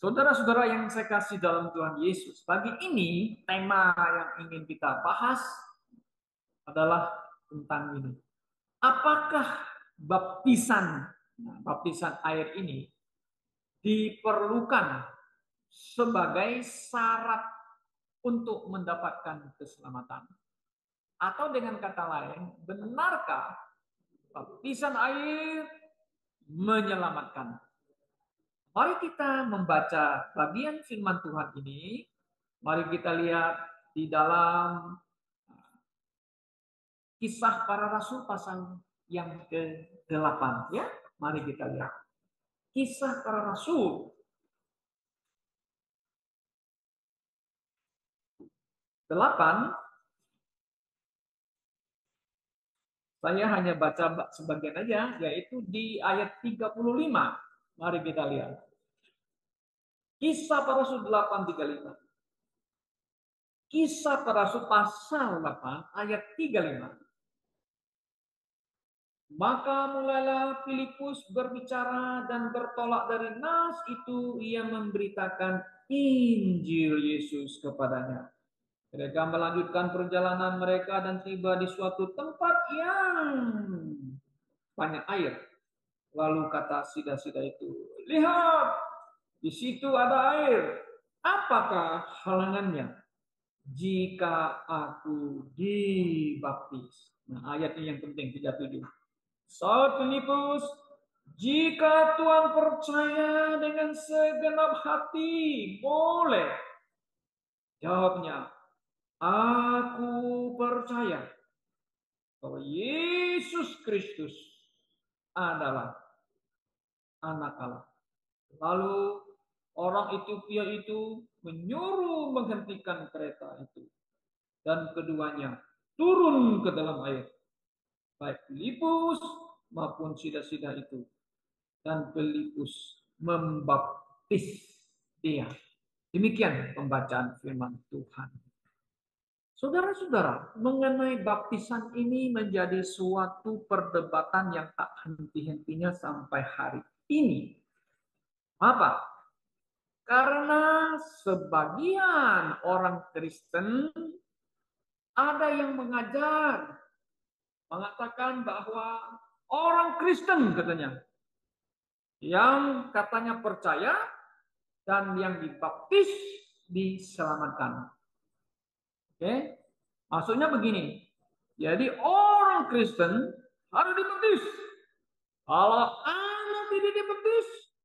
Saudara-saudara yang saya kasih dalam Tuhan Yesus, pagi ini tema yang ingin kita bahas adalah tentang ini. Apakah baptisan, baptisan air ini diperlukan sebagai syarat untuk mendapatkan keselamatan? Atau dengan kata lain, benarkah baptisan air menyelamatkan? Mari kita membaca bagian firman Tuhan ini. Mari kita lihat di dalam Kisah Para Rasul pasal yang ke-8 ya. Mari kita lihat. Kisah Para Rasul 8. Saya hanya baca sebagian aja, yaitu di ayat 35. Mari kita lihat. Kisah Para Rasul 8:35. Kisah Para Rasul pasal 8 ayat 35. Maka mulailah Filipus berbicara dan bertolak dari nas itu, ia memberitakan Injil Yesus kepadanya. Mereka melanjutkan perjalanan mereka dan tiba di suatu tempat yang banyak air. Lalu kata sida-sida itu, "Lihat, di situ ada air. Apakah halangannya jika aku dibaptis?" Nah, ayat ini yang penting, 37. Saud Filipus, "Jika Tuhan percaya dengan segenap hati, boleh." Jawabnya, "Aku percaya bahwa Yesus Kristus adalah anak Allah." Lalu orang Ethiopia itu menyuruh menghentikan kereta itu. Dan keduanya turun ke dalam air. Baik Filipus maupun sida-sida itu. Dan Filipus membaptis dia. Demikian pembacaan firman Tuhan. Saudara-saudara, mengenai baptisan ini menjadi suatu perdebatan yang tak henti-hentinya sampai hari ini. Apa? Karena sebagian orang Kristen ada yang mengatakan bahwa orang Kristen katanya, yang katanya percaya dan yang dibaptis diselamatkan. Oke? Maksudnya begini. Jadi orang Kristen harus dibaptis. Kalau Anda tidak dibaptis,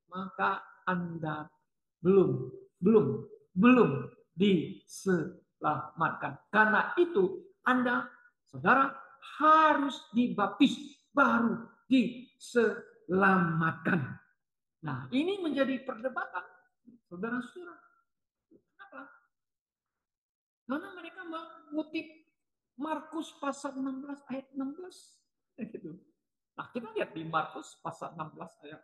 maka Anda belum belum belum diselamatkan. Karena itu Anda, saudara, harus dibaptis baru diselamatkan. Nah, ini menjadi perdebatan, saudara-saudara. Kenapa? Karena mereka mengutip Markus pasal 16 ayat 16. Gitu. Nah, kita lihat di Markus pasal 16 ayat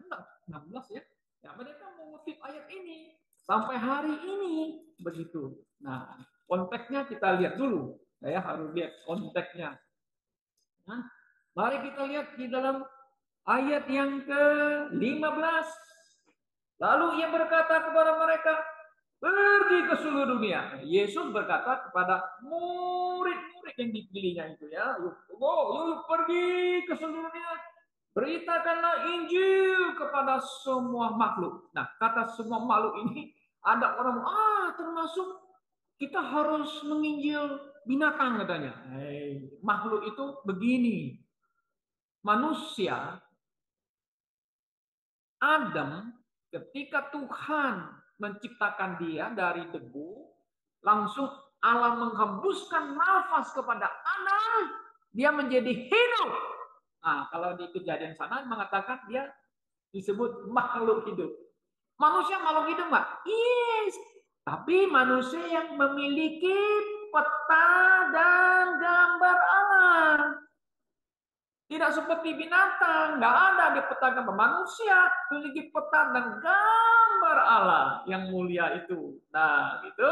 16 ya. Ya, mereka mengutip ayat ini sampai hari ini begitu. Nah, konteksnya kita lihat dulu. Saya harus lihat konteksnya. Nah, mari kita lihat di dalam ayat yang ke-15. Lalu ia berkata kepada mereka, "Pergi ke seluruh dunia." Yesus berkata kepada murid-murid yang dipilihnya itu ya, yuk pergi ke seluruh dunia. Beritakanlah Injil kepada semua makhluk. Nah, kata semua makhluk ini, ada orang, termasuk kita harus menginjil binatang katanya. Makhluk itu begini, manusia, Adam, ketika Tuhan menciptakan dia dari debu, langsung Allah menghembuskan nafas kepada Adam, dia menjadi hidup. Nah, kalau di Kejadian sana mengatakan dia disebut makhluk hidup. Manusia makhluk hidup nggak? Yes. Tapi manusia yang memiliki peta dan gambar Allah. Tidak seperti binatang, nggak ada di peta gambar. Manusia memiliki peta dan gambar Allah yang mulia itu. Nah, gitu.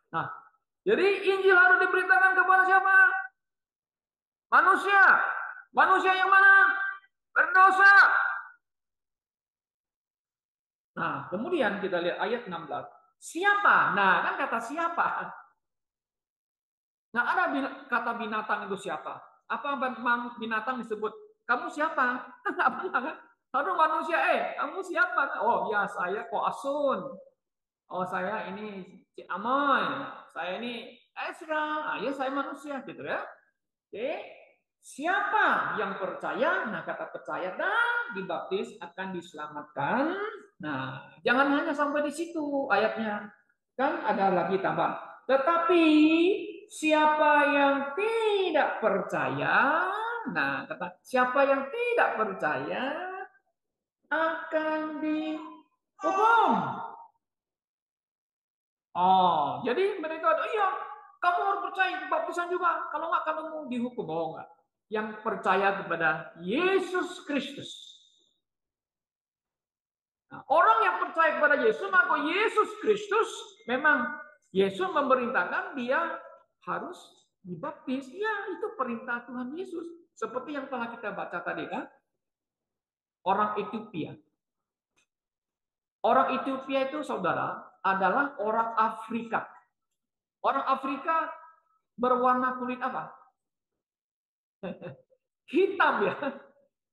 Nah, jadi Injil harus diberitakan kepada siapa? Manusia. Manusia yang mana? Berdosa. Nah, kemudian kita lihat ayat 16. Siapa? Nah, kan kata siapa. Nah, ada kata binatang itu siapa? Apa binatang disebut? Kamu siapa? Apa kan? Aduh manusia, kamu siapa? Oh ya, saya Koasun. Oh saya ini si Amoy. Saya ini Ezra. Ya saya manusia gitu ya. Oke. Siapa yang percaya? Nah, kata percaya dan dibaptis akan diselamatkan. Nah, jangan hanya sampai di situ ayatnya. Kan ada lagi tambah. Tetapi siapa yang tidak percaya, nah, kata siapa yang tidak percaya akan dihukum. Oh, jadi mereka ada, iya, kamu harus percaya baptisan juga. Kalau enggak kamu dihukum. Oh, enggak. Yang percaya kepada Yesus Kristus. Nah, orang yang percaya kepada Yesus, maka Yesus Kristus memang Yesus memerintahkan dia harus dibaptis. Ya, itu perintah Tuhan Yesus. Seperti yang telah kita baca tadi kan. Orang Ethiopia. Orang Ethiopia itu saudara adalah orang Afrika. Orang Afrika berwarna kulit apa? Hitam ya.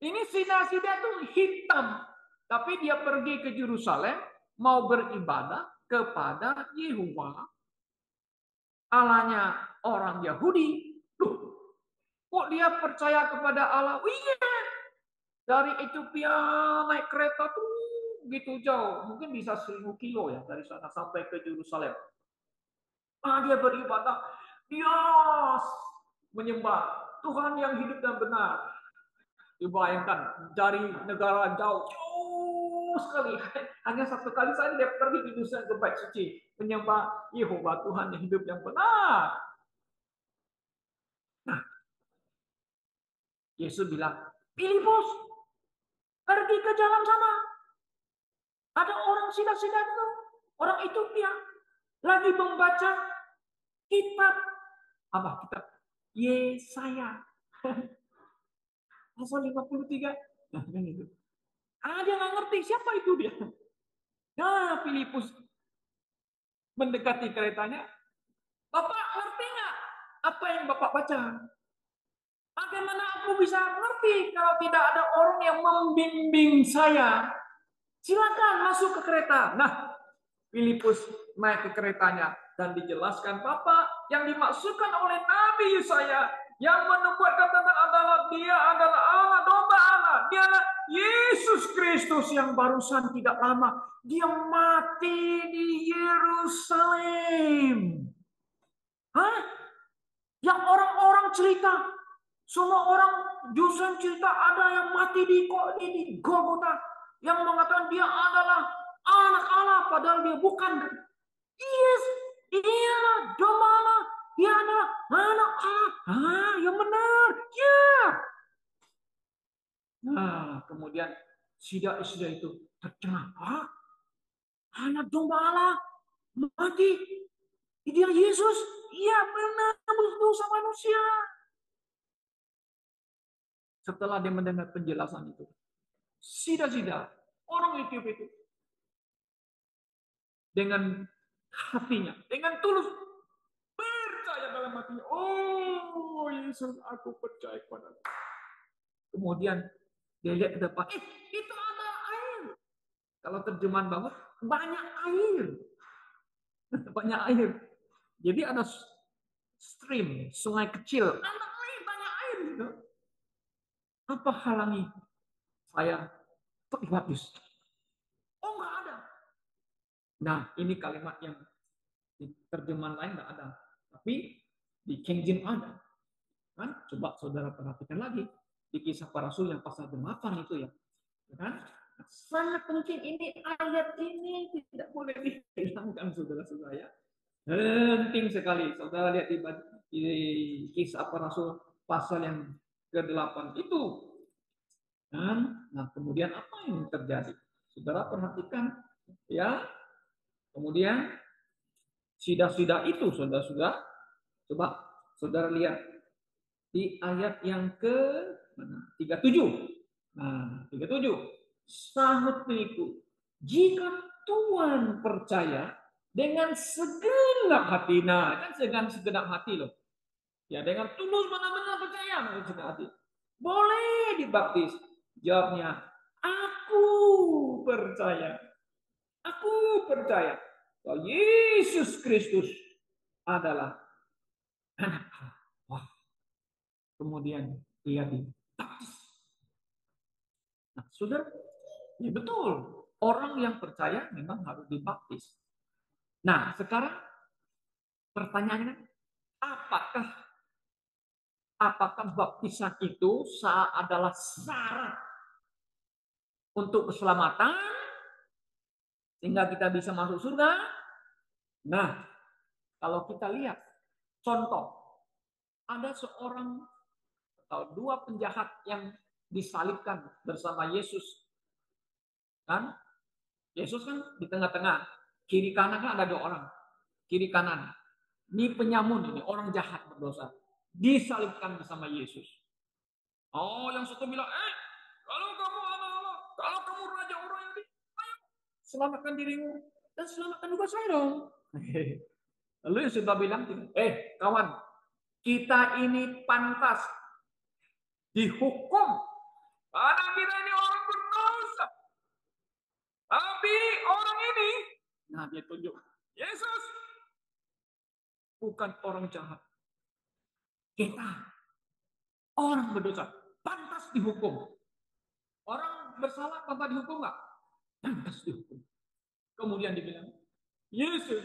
Ini Sida-Sida itu hitam. Tapi dia pergi ke Yerusalem mau beribadah kepada Yehovah, Allahnya orang Yahudi. Loh, kok dia percaya kepada Allah? Oh, iya, dari Ethiopia naik kereta tuh gitu jauh. Mungkin bisa 1.000 kilo ya dari sana sampai ke Yerusalem. Dia beribadah. Dia menyembah Tuhan yang hidup dan benar. Dibayangkan dari negara jauh sekali. Hanya satu kali saja dia pergi di dusun ke bait suci menyembah Yehova Tuhan yang hidup yang benar. Nah, Yesus bilang, Filipus, pergi ke jalan sana. Ada orang Sida-Sida itu, orang Ethiopia, lagi membaca kitab apa? Kitab Yesaya pasal 53. Nah, kan itu. Dia nggak ngerti siapa itu dia. Nah, Filipus mendekati keretanya. Bapak ngerti nggak apa yang Bapak baca? Bagaimana aku bisa ngerti kalau tidak ada orang yang membimbing saya? Silakan masuk ke kereta. Nah, Filipus naik ke keretanya dan dijelaskan Bapak yang dimaksudkan oleh Nabi Yesaya yang menubuatkan tentang dia adalah Allah, domba Allah. Dia adalah Yesus Kristus yang barusan tidak lama dia mati di Yerusalem. Hah? Yang orang-orang cerita, semua orang justru cerita ada yang mati di Golgota, yang mengatakan dia adalah anak Allah, padahal dia bukan. Yes, dia domba Allah, dia adalah anak Allah. Yang benar, ya. Nah, kemudian sida itu tercengang. Anak domba Allah mati, dia Yesus, iya benar, dosa manusia. Setelah dia mendengar penjelasan itu, sida-sida orang Ethiopia itu dengan hatinya, dengan tulus percaya dalam hatinya. Oh Yesus, aku percaya kepada. Kemudian dia lihat ke depan, itu ada air. Kalau terjemahan banget, banyak air, banyak air. Jadi ada stream, sungai kecil, ada air, banyak air gitu. Apa halangi saya untuk dibaptis? Oh nggak ada. Nah ini kalimat yang di terjemahan lain nggak ada, tapi di King James ada. Kan? Coba saudara perhatikan lagi di Kisah Para Rasul yang pasal 8 itu ya. Kan? Sangat penting ini ayat ini tidak boleh dihilangkan saudara-saudara ya. Penting sekali. Saudara lihat di Kisah Para Rasul pasal yang ke-8 itu. Nah, kemudian apa yang terjadi? Saudara perhatikan ya. Kemudian sida-sida itu saudara-saudara, coba saudara lihat di ayat yang ke 37. Nah, 37. Sahut Filipu, Jika Tuhan percaya dengan segenap hati, nah kan dengan segenap hati loh. Ya dengan tulus benar-benar percaya dengan segenap hati. Boleh dibaptis. Jawabnya, aku percaya. Aku percaya bahwa Yesus Kristus adalah anak Allah. Wah, kemudian dia dibaptis. Nah, sudah, ya betul. Orang yang percaya memang harus dibaptis. Nah, sekarang pertanyaannya, apakah apakah baptisan itu adalah syarat untuk keselamatan sehingga kita bisa masuk surga? Nah, kalau kita lihat contoh, ada seorang atau dua penjahat yang disalibkan bersama Yesus. Kan? Yesus kan di tengah-tengah. Kiri kanan kan ada dua orang. Kiri kanan. Ini penyamun ini, orang jahat berdosa. Disalibkan bersama Yesus. Oh, yang satu bilang, kalau kamu anak Allah, kalau kamu raja orang ini, ayo selamatkan dirimu dan selamatkan juga saya dong. Lalu yang sudah bilang, kawan, kita ini pantas dihukum karena kita ini orang berdosa. Tapi orang ini, nah dia tunjuk, Yesus bukan orang jahat. Kita orang berdosa, pantas dihukum. Orang bersalah pantas dihukum nggak? Pantas dihukum. Kemudian dibilang, Yesus,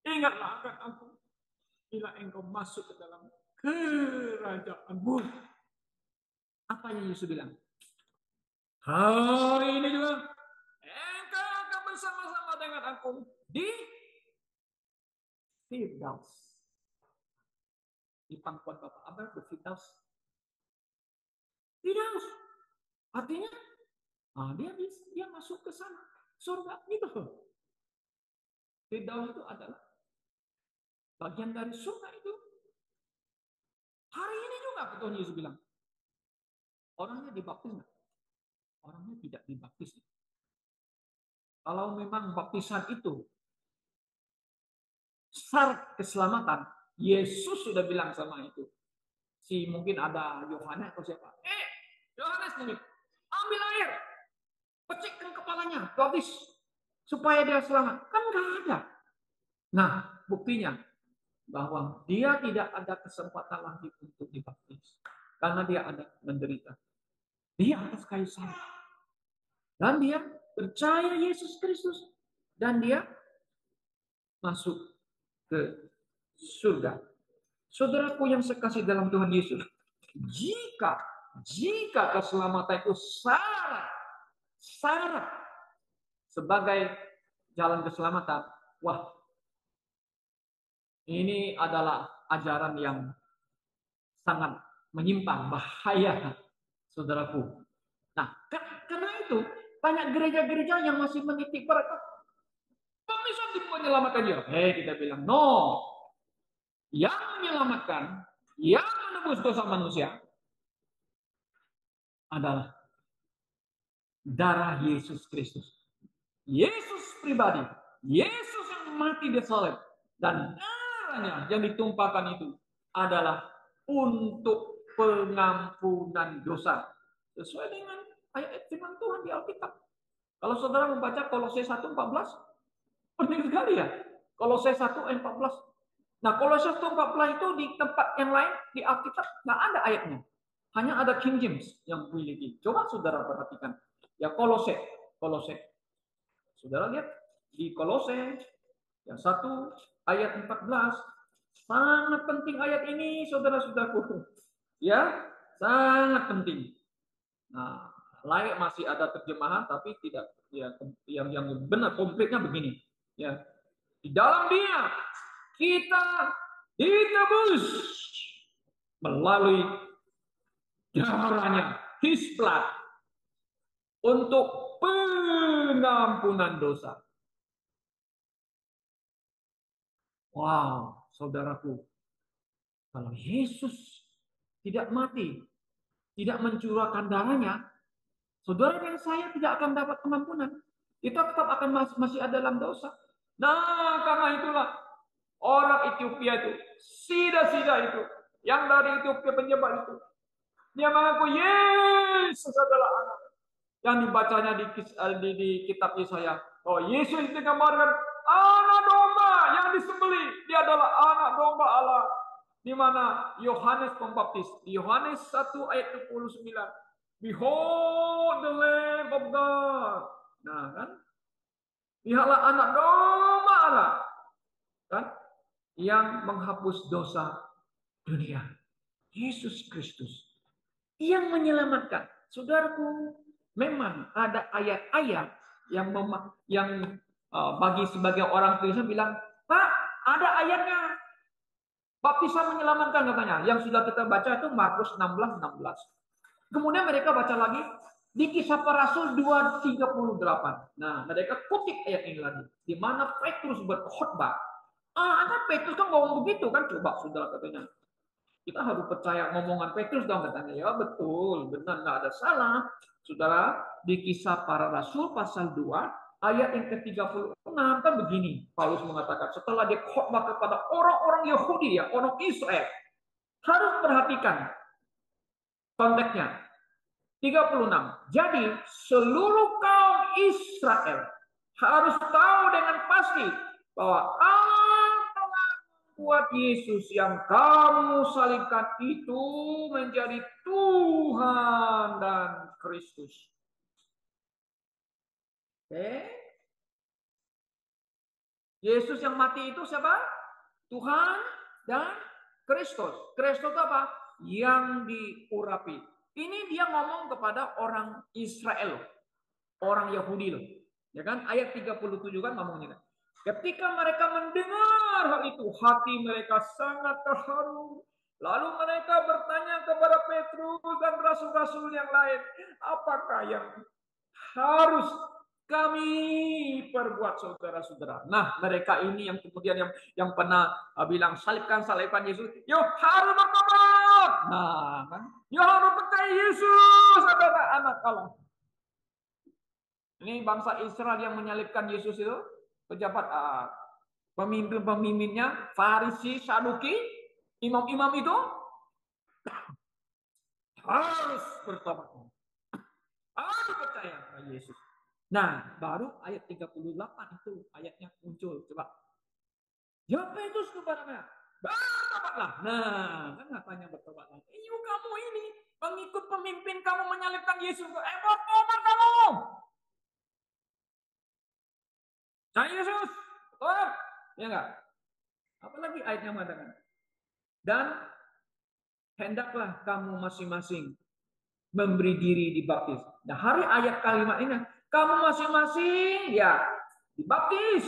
ingatlah akan aku bila engkau masuk ke dalam kerajaanmu. Apa yang Yesus bilang? Hari ini juga engkau akan bersama-sama dengan aku di Firdaus. Di pangkuan Bapak Abah di Firdaus. Firdaus. Artinya dia masuk ke sana. Surga itu. Firdaus itu adalah bagian dari surga itu. Hari ini juga Tuhan Yesus bilang. Orangnya dibaptis nggak? Orangnya tidak dibaptis. Kalau memang baptisan itu syarat keselamatan, Yesus sudah bilang sama itu. Mungkin ada Yohanes atau siapa. Yohanes mungkin. Ambil air. Pecikkan kepalanya. Baptis. Supaya dia selamat. Kan nggak ada. Nah, buktinya bahwa dia tidak ada kesempatan lagi untuk dibaptis. Karena dia ada menderita. Dia atas kayu salib. Dan dia percaya Yesus Kristus. Dan dia masuk ke surga. Saudaraku yang sekasih dalam Tuhan Yesus. Jika keselamatan itu syarat sebagai jalan keselamatan, wah, ini adalah ajaran yang sangat menyimpang, bahaya, saudaraku. Nah, karena itu banyak gereja-gereja yang masih menitik beratkan baptisan itu menyelamatkan dia. Kita bilang no. Yang menyelamatkan, yang menebus dosa manusia adalah darah Yesus Kristus. Yesus pribadi, Yesus yang mati di salib, dan darahnya yang ditumpahkan itu adalah untuk pengampunan dosa. Sesuai dengan ayat firman Tuhan di Alkitab. Kalau saudara membaca Kolose 1:14, penting sekali ya. Kolose 1:14. Nah, Kolose 1:14 itu di tempat yang lain di Alkitab nggak ada ayatnya. Hanya ada King James yang memiliki. Coba saudara perhatikan. Ya Kolose. Saudara lihat di Kolose yang 1:14. Sangat penting ayat ini, saudara-saudaraku. Ya, sangat penting. Nah, layak masih ada terjemahan tapi tidak ya yang benar komplitnya begini. Ya. Di dalam Dia kita ditebus melalui darahnya, His blood, untuk pengampunan dosa. Wow, saudaraku, kalau Yesus tidak mati, tidak mencurahkan darahnya, saudara dan saya tidak akan dapat pengampunan. kita tetap akan masih ada dalam dosa. Nah, karena itulah orang Ethiopia itu, Sida-sida itu, yang dari Ethiopia penyebab itu, dia mengaku Yesus adalah anak. Yang dibacanya di kitab Yesaya. Oh, Yesus digambarkan anak domba yang disembelih. Dia adalah anak domba Allah. Di mana Yohanes Pembaptis. Di Yohanes 1 ayat 29. Behold the Lamb of God. Nah, kan? Lihatlah anak domba Allah. Kan? Yang menghapus dosa dunia. Yesus Kristus. Yang menyelamatkan. Saudaraku, memang ada ayat-ayat yang bagi sebagai orang Kristen bilang, Pak, ada ayatnya. Baptisan menyelamatkan katanya. Yang sudah kita baca itu Markus 16:16. Kemudian mereka baca lagi di Kisah Para Rasul 2:38. Nah, mereka kutip ayat ini lagi. Di mana Petrus berkhotbah. Kan Petrus kan ngomong begitu kan? Coba saudara katanya. Kita harus percaya ngomongan Petrus dong katanya. Ya betul, benar, nggak ada salah. Saudara, di Kisah Para Rasul pasal 2 ayat yang ke-36 kan begini. Paulus mengatakan setelah dia khotbah kepada orang-orang Yahudi ya, orang Israel. Harus perhatikan konteksnya. 36. Jadi seluruh kaum Israel harus tahu dengan pasti bahwa buat Yesus yang kamu salibkan itu menjadi Tuhan dan Kristus. Oke. Yesus yang mati itu siapa? Tuhan dan Kristus. Kristus itu apa? Yang diurapi. Ini dia ngomong kepada orang Israel, orang Yahudi loh. Ya kan? Ayat 37 kan ngomongnya. Ketika mereka mendengar hal itu, hati mereka sangat terharu. Lalu mereka bertanya kepada Petrus dan rasul-rasul yang lain, apakah yang harus kami perbuat, saudara-saudara? Nah, mereka ini yang kemudian yang pernah bilang salibkan Yesus, yo harus bertobat. Nah, kan? Yo harus percaya Yesus adalah anak Allah. Ini bangsa Israel yang menyalibkan Yesus itu, pejabat pemimpin-pemimpinnya, Farisi, Saduki, imam-imam itu harus bertobat. Harus percaya pada Yesus. Nah, baru ayat 38 itu ayatnya muncul. Coba. Ya Petrus kepadanya, bertobatlah. Nah, kan katanya bertobatlah. Kamu ini pengikut pemimpin kamu menyalibkan Yesus. Bertobat kamu. Saya Yesus. Bertobat. Ya enggak? Apalagi ayatnya mengatakan. Dan hendaklah kamu masing-masing memberi diri dibaptis. Nah, hari ayat kalimat ini, kamu masing-masing ya dibaptis.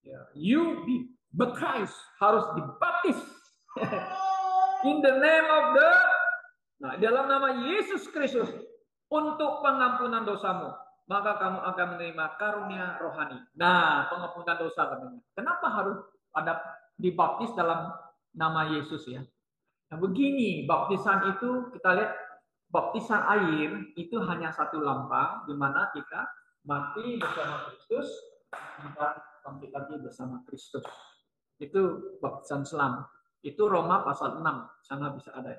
Ya, you be baptized, harus dibaptis. In the name of the, nah dalam nama Yesus Kristus untuk pengampunan dosamu, maka kamu akan menerima karunia rohani. Nah, pengampunan dosa katanya. Kenapa harus ada dibaptis dalam nama Yesus ya? Nah, begini, baptisan itu kita lihat, baptisan air itu hanya satu lambang di mana kita mati bersama Kristus dan bangkit lagi bersama Kristus. Itu baptisan selam. Itu Roma pasal 6, sana bisa ada.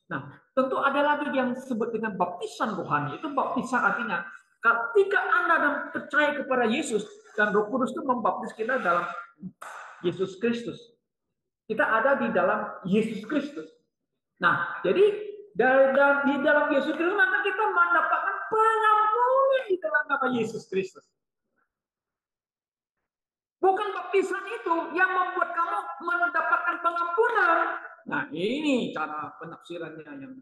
Nah, tentu ada lagi yang disebut dengan baptisan rohani. Itu baptisan artinya ketika Anda percaya kepada Yesus dan Roh Kudus itu membaptis kita dalam Yesus Kristus. Kita ada di dalam Yesus Kristus. Nah, jadi di dalam Yesus Kristus maka kita mendapatkan pengampunan di dalam nama Yesus Kristus. Bukan baptisan itu yang membuat kamu mendapatkan pengampunan. Nah, ini cara penafsirannya yang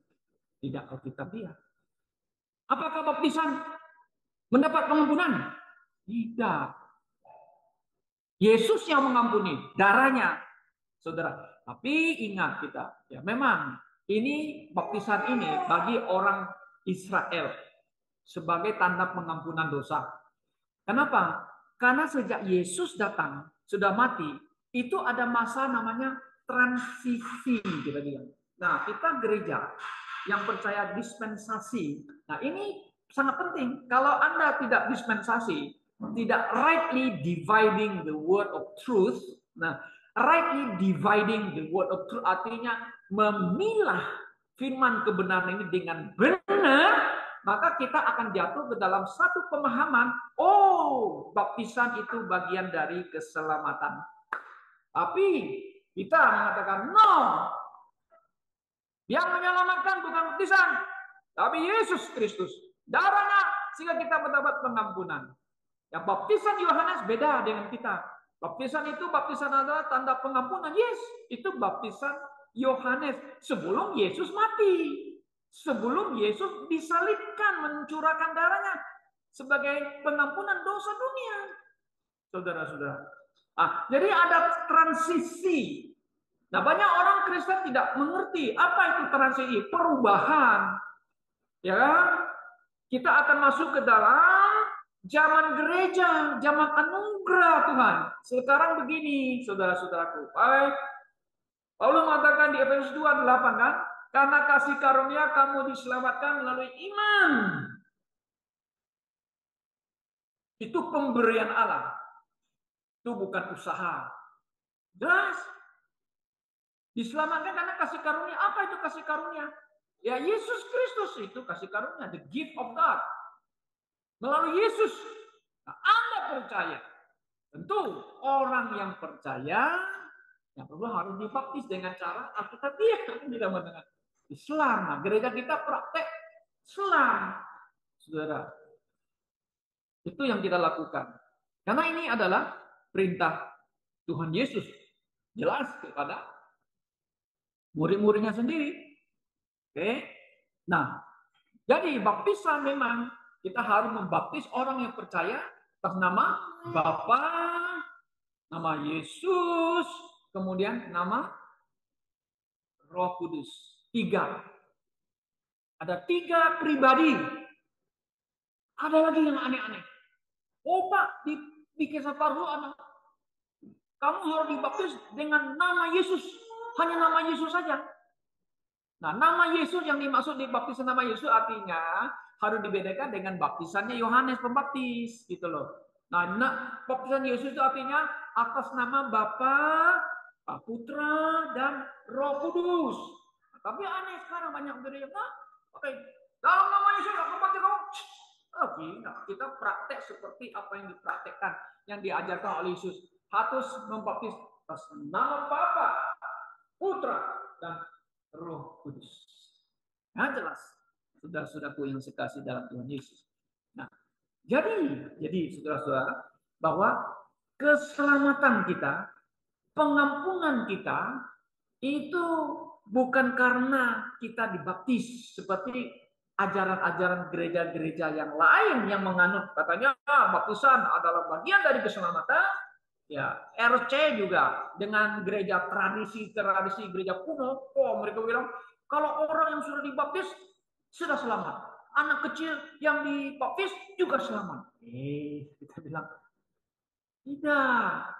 tidak alkitabiah. Apakah baptisan mendapat pengampunan? Tidak. Yesus yang mengampuni, darahnya, saudara. Tapi ingat kita, ya memang ini baptisan ini bagi orang Israel sebagai tanda pengampunan dosa. Kenapa? Karena sejak Yesus datang, sudah mati, itu ada masa namanya transisi, kita bilang. Nah, kita gereja yang percaya dispensasi. Nah, ini sangat penting. Kalau Anda tidak dispensasi, tidak rightly dividing the word of truth. Nah, rightly dividing the word of truth artinya memilah firman kebenaran ini dengan benar, maka kita akan jatuh ke dalam satu pemahaman, oh, baptisan itu bagian dari keselamatan. Tapi kita mengatakan, no, yang menyelamatkan bukan baptisan, tapi Yesus Kristus. Darahnya sehingga kita mendapat pengampunan. Yang baptisan Yohanes beda dengan kita. Baptisan itu, baptisan adalah tanda pengampunan. Yes, itu baptisan Yohanes sebelum Yesus mati. Sebelum Yesus disalibkan, mencurahkan darahnya sebagai pengampunan dosa dunia. Saudara-saudara. Jadi ada transisi. Nah, banyak orang Kristen tidak mengerti apa itu transisi, perubahan. Ya, kita akan masuk ke dalam zaman gereja, zaman anugerah Tuhan. Sekarang begini, saudara-saudaraku. Baik. Paulus mengatakan di Efesus 2:8 kan, karena kasih karunia kamu diselamatkan melalui iman. Itu pemberian Allah. Itu bukan usaha. Jelas. Diselamatkan karena kasih karunia. Apa itu kasih karunia? Ya, Yesus Kristus itu kasih karunia, the gift of God. Melalui Yesus. Nah, Anda percaya. Tentu orang yang percaya yang perlu harus dibaptis dengan cara Alkitabiah. Tidak mendengar Islam. Nah, gereja kita praktek Islam. Saudara. Itu yang kita lakukan. Karena ini adalah perintah Tuhan Yesus. Jelas kepada murid-muridnya sendiri. Oke. Nah, jadi baptisan memang kita harus membaptis orang yang percaya atas nama Bapa, nama Yesus, kemudian nama Roh Kudus. 3. Ada 3 pribadi. Ada lagi yang aneh-aneh. Oh Pak, di Kisah Paru anak, kamu harus dibaptis dengan nama Yesus. Hanya nama Yesus saja. Nah, nama Yesus yang dimaksud di baptisan nama Yesus artinya harus dibedakan dengan baptisannya Yohanes Pembaptis, gitu loh. Nah, baptisan Yesus itu artinya atas nama Bapa, Putra, dan Roh Kudus. Nah, tapi aneh sekarang banyak gereja, oke, dalam nama Yesus aku baptis kamu. Oh, tidak. Kita praktek seperti apa yang dipraktekkan, yang diajarkan oleh Yesus. Harus membaptis atas nama Bapa, Putra, dan Roh Kudus. Nah, jelas. Saudara-saudaraku yang sekasih dalam Tuhan Yesus. Nah, jadi saudara-saudara, bahwa keselamatan kita, pengampunan kita, itu bukan karena kita dibaptis seperti ajaran-ajaran gereja-gereja yang lain yang menganut katanya baptisan adalah bagian dari keselamatan. Ya, RC juga dengan gereja tradisi gereja kuno, mereka bilang kalau orang yang sudah dibaptis sudah selamat. Anak kecil yang dibaptis juga selamat. Kita bilang tidak.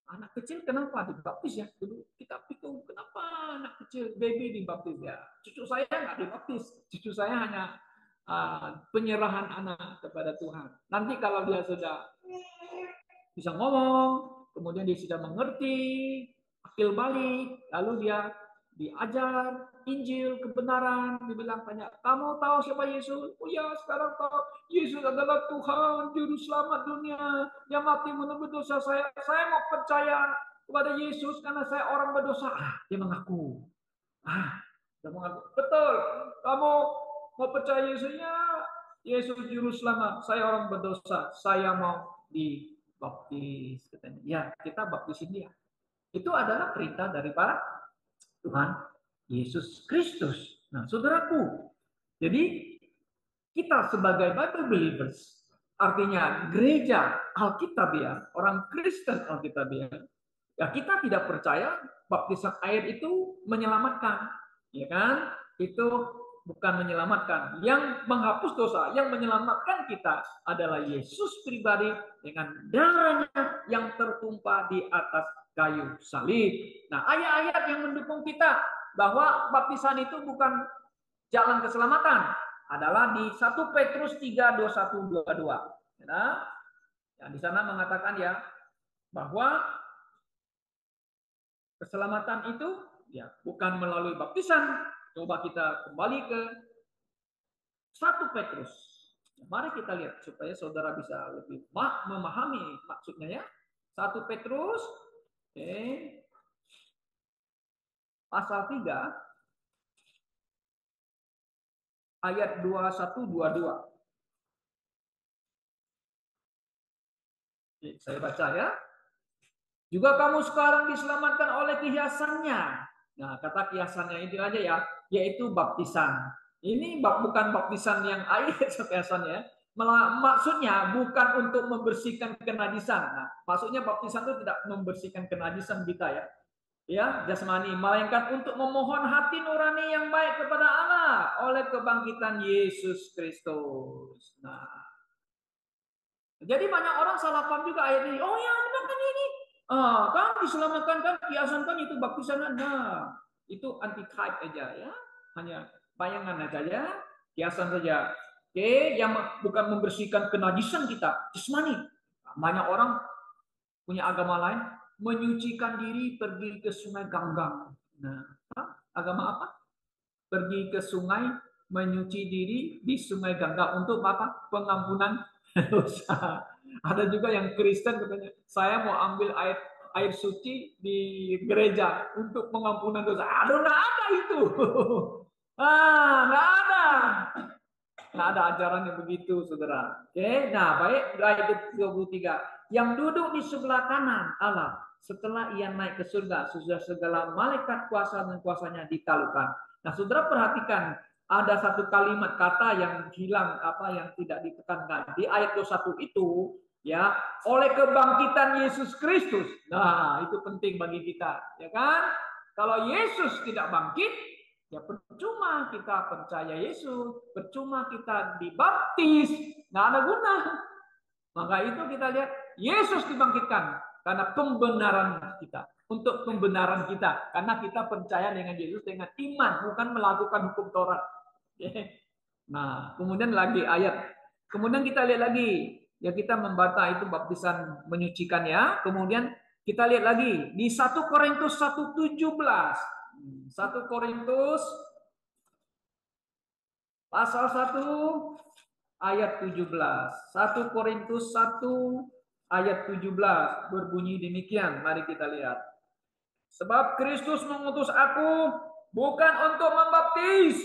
Anak kecil kenapa dibaptis ya? Dulu kita pikir kenapa anak kecil baby dibaptis ya? Cucu saya nggak dibaptis. Cucu saya hanya penyerahan anak kepada Tuhan. Nanti kalau dia sudah bisa ngomong, kemudian dia sudah mengerti, akil balik, lalu dia diajar Injil kebenaran, dibilang tanya, kamu tahu siapa Yesus? Oh ya, sekarang tahu. Yesus adalah Tuhan, juru selamat dunia, yang mati menebus dosa saya. Saya mau percaya kepada Yesus karena saya orang berdosa. Dia mengaku. Dia mengaku. Betul. Kamu mau percaya Yesusnya? Yesus juru selamat. Saya orang berdosa. Saya mau dibaptis. Ya, kita baptisin dia. Itu adalah perintah daripada Tuhan Yesus Kristus. Nah, saudaraku, jadi kita sebagai Bible believers, artinya gereja Alkitabiah, orang Kristen Alkitabiah, ya kita tidak percaya baptisan air itu menyelamatkan, ya kan? Itu bukan menyelamatkan. Yang menghapus dosa, yang menyelamatkan kita adalah Yesus pribadi dengan darahnya yang tertumpah di atas kayu salib. Nah, ayat-ayat yang mendukung kita bahwa baptisan itu bukan jalan keselamatan. adalah di 1 Petrus 3, 21, 22. Ya, di sana mengatakan ya bahwa keselamatan itu ya bukan melalui baptisan. Coba kita kembali ke 1 Petrus. Mari kita lihat supaya saudara bisa lebih memahami maksudnya ya. 1 Petrus pasal 3 ayat 21-22. Saya baca ya. Juga kamu sekarang diselamatkan oleh kiasannya. Nah, kata kiasannya itu aja ya, yaitu baptisan. Ini bukan baptisan yang air kiasannya. Maksudnya bukan untuk membersihkan kenajisan. Nah, maksudnya baptisan itu tidak membersihkan kenajisan kita ya. Ya, jasmani, melainkan untuk memohon hati nurani yang baik kepada Allah oleh kebangkitan Yesus Kristus. Nah, jadi banyak orang salah paham juga ayat ini. Oh ya, benar kan ini? Kan diselamatkan kan, kiasan kan itu baptisan. Nah, itu anti hype aja ya. Hanya bayangan aja ya, kiasan saja. Oke, yang bukan membersihkan kenajisan kita, jasmani. Banyak orang punya agama lain menyucikan diri pergi ke sungai Ganggang. Nah, agama apa? Pergi ke sungai menyuci diri di sungai Ganggang untuk apa? Pengampunan dosa. Ada juga yang Kristen katanya, saya mau ambil air suci di gereja untuk pengampunan dosa. Aduh, nggak ada itu. Nggak ada. Nggak ada ajaran yang begitu, saudara. Oke, nah baik, ayat 23. Yang duduk di sebelah kanan Allah, setelah ia naik ke surga, sudah segala malaikat kuasa dan kuasanya ditaklukkan. Nah, saudara perhatikan, ada satu kalimat kata yang hilang, yang tidak ditekankan. Di ayat 21 itu, ya, oleh kebangkitan Yesus Kristus. Nah, itu penting bagi kita, ya kan? Kalau Yesus tidak bangkit, ya percuma kita percaya Yesus, percuma kita dibaptis, nggak ada guna. Maka itu kita lihat Yesus dibangkitkan karena pembenaran kita, untuk pembenaran kita, karena kita percaya dengan Yesus dengan iman, bukan melakukan hukum Taurat. Nah, kemudian lagi kemudian kita lihat lagi, ya kita membantah itu baptisan menyucikan ya. Kemudian kita lihat lagi di 1 Korintus 1:17. 1 Korintus pasal 1 ayat 17. 1 Korintus 1 ayat 17 berbunyi demikian. Mari kita lihat. Sebab Kristus mengutus aku bukan untuk membaptis,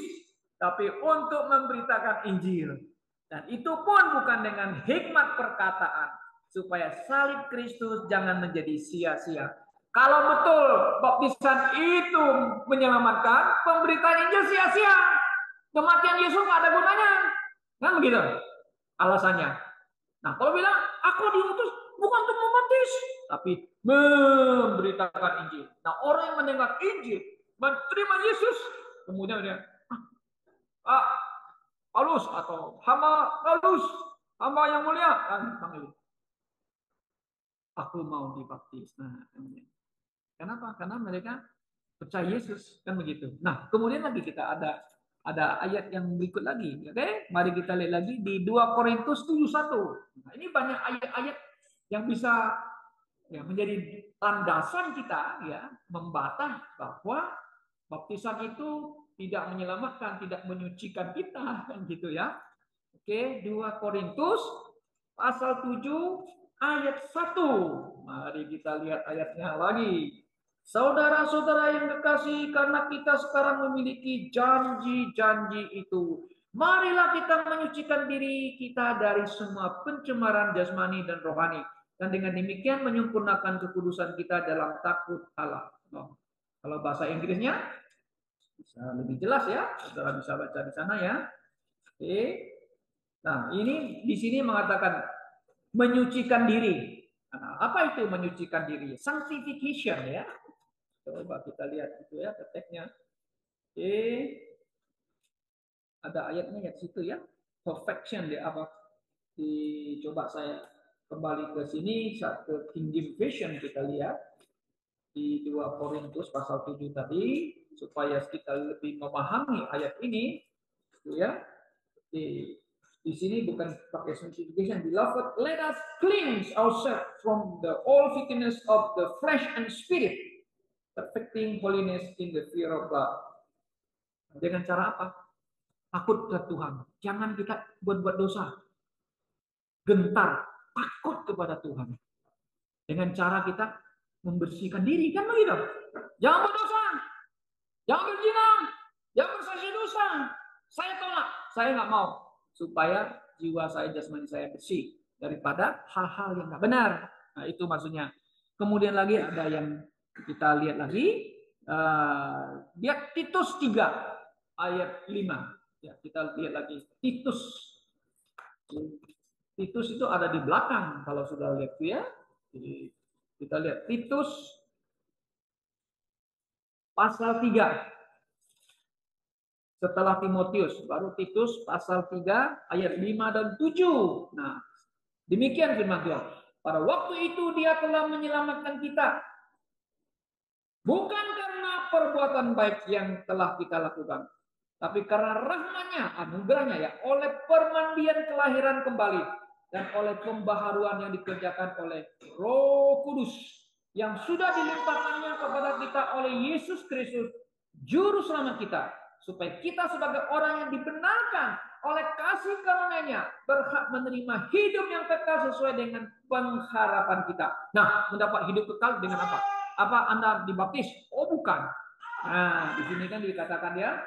tapi untuk memberitakan Injil. Dan itu pun bukan dengan hikmat perkataan, supaya salib Kristus jangan menjadi sia-sia. Kalau betul baptisan itu menyelamatkan, pemberitaan Injil sia-sia. Kematian Yesus nggak ada gunanya. Kan begitu alasannya. Nah, kalau bilang aku diutus bukan untuk membaptis, tapi memberitakan Injil. Nah, orang yang mendengar Injil, menerima Yesus, kemudian dia, Paulus atau hamba Paulus, hamba yang mulia, kan panggil. Aku mau dibaptis. Nah, kenapa? Karena mereka percaya Yesus, kan begitu. Nah, kemudian lagi kita ada ayat yang berikut lagi. Oke, mari kita lihat lagi di 2 Korintus 7:1. Nah, ini banyak ayat-ayat yang bisa ya menjadi landasan kita ya membantah bahwa baptisan itu tidak menyelamatkan, tidak menyucikan kita, kan gitu ya. Oke, 2 Korintus pasal 7 ayat 1. Mari kita lihat ayatnya lagi. Saudara-saudara yang kekasih, karena kita sekarang memiliki janji-janji itu, marilah kita menyucikan diri kita dari semua pencemaran jasmani dan rohani, dan dengan demikian menyempurnakan kekudusan kita dalam takut Allah. Kalau bahasa Inggrisnya bisa lebih jelas ya, saudara bisa baca di sana ya. Oke. Nah, ini di sini mengatakan menyucikan diri. Nah, apa itu menyucikan diri? Sanctification ya. Coba kita lihat itu ya teksnya. Oke. Ada ayatnya ya situ ya. Perfection ya apa? Coba saya kembali ke sini ke King James Version kita lihat di 2 Korintus pasal 7 tadi supaya kita lebih memahami ayat ini gitu ya. Di sini bukan pakai sanctification. Beloved, let us cleanse ourselves from the all filthiness of the flesh and spirit, perfecting holiness in the fear of God. Dengan cara apa? Takut ke Tuhan. Jangan kita buat dosa. Gentar, takut kepada Tuhan. Dengan cara kita membersihkan diri, kan begitu? Jangan berdosa, jangan berzina, jangan bersaksi dosa. Saya tolak, saya nggak mau. Supaya jiwa saya, jasmani saya bersih daripada hal-hal yang nggak benar. Nah, itu maksudnya. Kemudian lagi ada yang kita lihat lagi. Lihat Titus 3 ayat 5. Ya, kita lihat lagi Titus. Titus itu ada di belakang kalau sudah lihat ya. Jadi, kita lihat Titus pasal 3. Setelah Timotius, baru Titus pasal 3 ayat 5 dan 7. Nah, demikian firman Tuhan. Pada waktu itu dia telah menyelamatkan kita. Bukan karena perbuatan baik yang telah kita lakukan, tapi karena rahmatnya, anugerahnya ya, oleh permandian kelahiran kembali dan oleh pembaharuan yang dikerjakan oleh Roh Kudus yang sudah dilimpahkannya kepada kita oleh Yesus Kristus, juru selamat kita, supaya kita sebagai orang yang dibenarkan oleh kasih karunia-Nya berhak menerima hidup yang kekal sesuai dengan pengharapan kita. Nah, mendapat hidup kekal dengan apa? Apa Anda dibaptis? Oh, bukan. Nah, di sini kan dikatakan ya,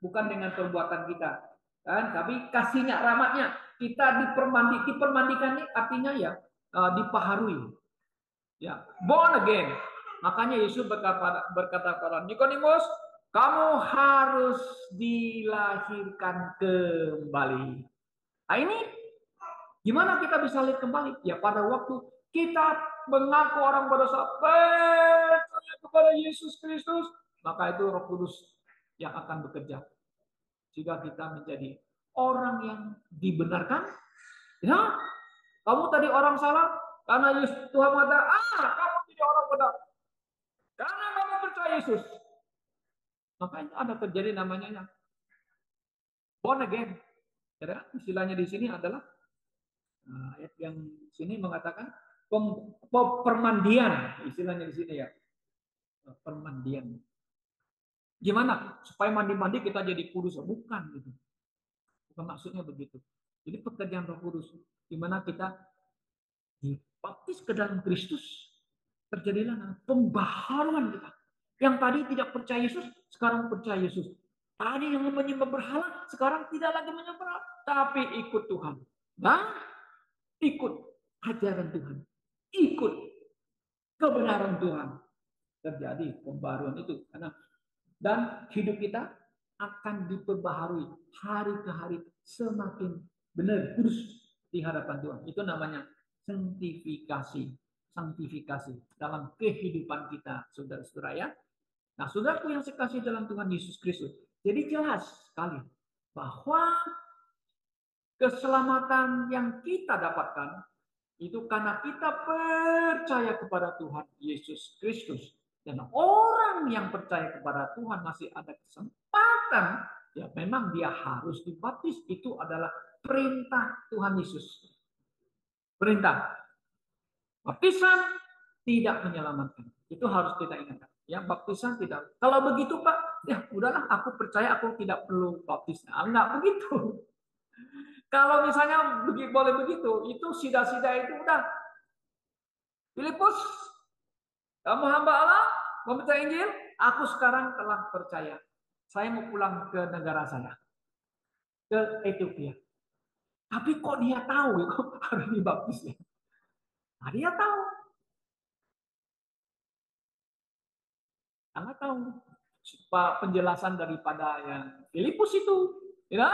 bukan dengan perbuatan kita, kan? Tapi kasihnya, rahmatnya, kita dipermandikan ini artinya ya dipaharui, ya, born again. Makanya Yesus berkata pada Nikodemus, kamu harus dilahirkan kembali. Nah, ini gimana kita bisa lihat kembali? Ya pada waktu kita mengaku orang berdosa, percaya kepada Yesus Kristus, maka itu Roh Kudus yang akan bekerja jika kita menjadi orang yang dibenarkan. Ya, kamu tadi orang salah karena Tuhan mengatakan, kamu jadi orang benar karena kamu percaya Yesus. Maka itu ada terjadi namanya born again. Ya, istilahnya di sini adalah ayat yang sini mengatakan permandian, istilahnya di sini ya, permandian. Gimana supaya mandi-mandi kita jadi kudus? Bukan gitu. Bukan maksudnya begitu. Jadi pekerjaan Roh Kudus, di mana kita dibaptis ke dalam Kristus, terjadilah pembaharuan kita. Yang tadi tidak percaya Yesus, sekarang percaya Yesus. Tadi yang menyembah berhala, sekarang tidak lagi menyembah berhala, tapi ikut Tuhan. Nah, ikut ajaran Tuhan, ikut kebenaran Tuhan. Terjadi pembaharuan itu karena dan hidup kita akan diperbaharui hari ke hari semakin benar kudus di hadapan Tuhan. Itu namanya sanktifikasi, sanktifikasi dalam kehidupan kita, saudara-saudara ya. Nah, saudaraku yang saya kasih dalam Tuhan Yesus Kristus. Jadi jelas sekali bahwa keselamatan yang kita dapatkan itu karena kita percaya kepada Tuhan Yesus Kristus. Dan orang yang percaya kepada Tuhan masih ada kesempatan, ya memang dia harus dibaptis. Itu adalah perintah Tuhan Yesus. Perintah. Baptisan tidak menyelamatkan. Itu harus kita ingatkan. Ya, baptisan tidak. Kalau begitu Pak, ya udahlah aku percaya aku tidak perlu baptis. Nah, enggak begitu. Kalau misalnya boleh begitu, itu sida-sida itu udah. Filipus, kamu hamba Allah, mau percaya Injil? Aku sekarang telah percaya. Saya mau pulang ke negara saya, ke Ethiopia. Tapi kok dia tahu kok harus dibaptis ya? Nah, dia tahu. Karena tahu. Penjelasan daripada yang Filipus itu. Ya,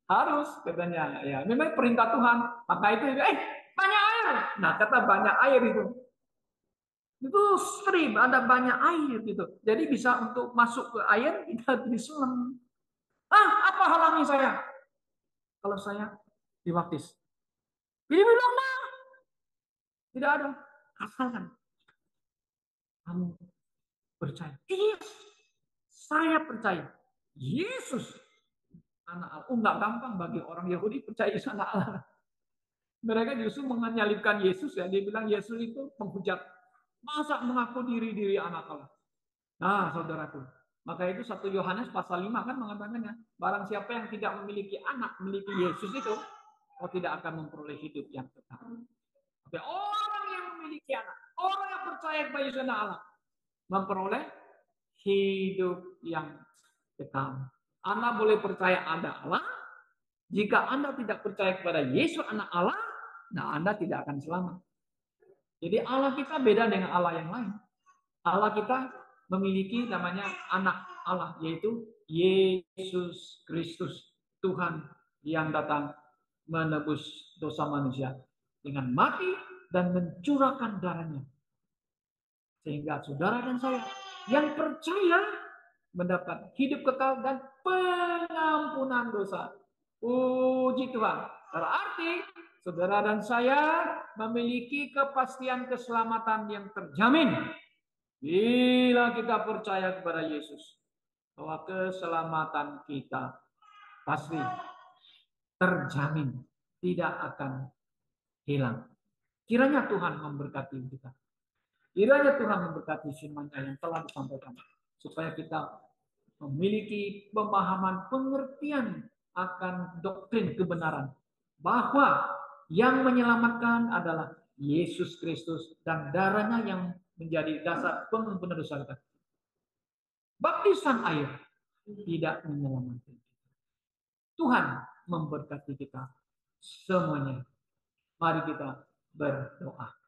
harus katanya. Ya, memang perintah Tuhan. Maka itu, banyak air. Nah, kata banyak air itu. Itu stream, ada banyak air gitu. Jadi bisa untuk masuk ke air, kita diselam. Apa halangi saya? Kalau saya dibaptis. Ini bilang, tidak ada. Asalkan kamu percaya. Yes, saya percaya. Yesus anak Allah. Enggak gampang bagi orang Yahudi percaya Yesus anak Allah. Mereka justru menyalibkan Yesus ya. Dia bilang Yesus itu penghujat. Masa mengaku diri anak Allah. Nah, saudaraku. Maka itu 1 Yohanes pasal 5 kan mengatakannya. Barang siapa yang tidak memiliki anak, memiliki Yesus itu, tidak akan memperoleh hidup yang kekal. Tapi orang yang memiliki anak, orang yang percaya kepada Yesus anak Allah, memperoleh hidup yang kekal. Anda boleh percaya ada Allah. Jika Anda tidak percaya kepada Yesus anak Allah, nah Anda tidak akan selamat. Jadi Allah kita beda dengan Allah yang lain. Allah kita memiliki namanya anak Allah, yaitu Yesus Kristus, Tuhan yang datang menebus dosa manusia dengan mati dan mencurahkan darahnya. Sehingga saudara dan saya yang percaya mendapat hidup kekal dan pengampunan dosa. Puji Tuhan. Berarti saudara dan saya memiliki kepastian keselamatan yang terjamin. Bila kita percaya kepada Yesus, bahwa keselamatan kita pasti terjamin, tidak akan hilang. Kiranya Tuhan memberkati kita. Kiranya Tuhan memberkati firman-Nya yang telah disampaikan, supaya kita memiliki pemahaman, pengertian akan doktrin kebenaran, bahwa yang menyelamatkan adalah Yesus Kristus dan darahnya yang menjadi dasar pengampunan dosa kita. Baptisan air tidak menyelamatkan kita. Tuhan memberkati kita semuanya. Mari kita berdoa.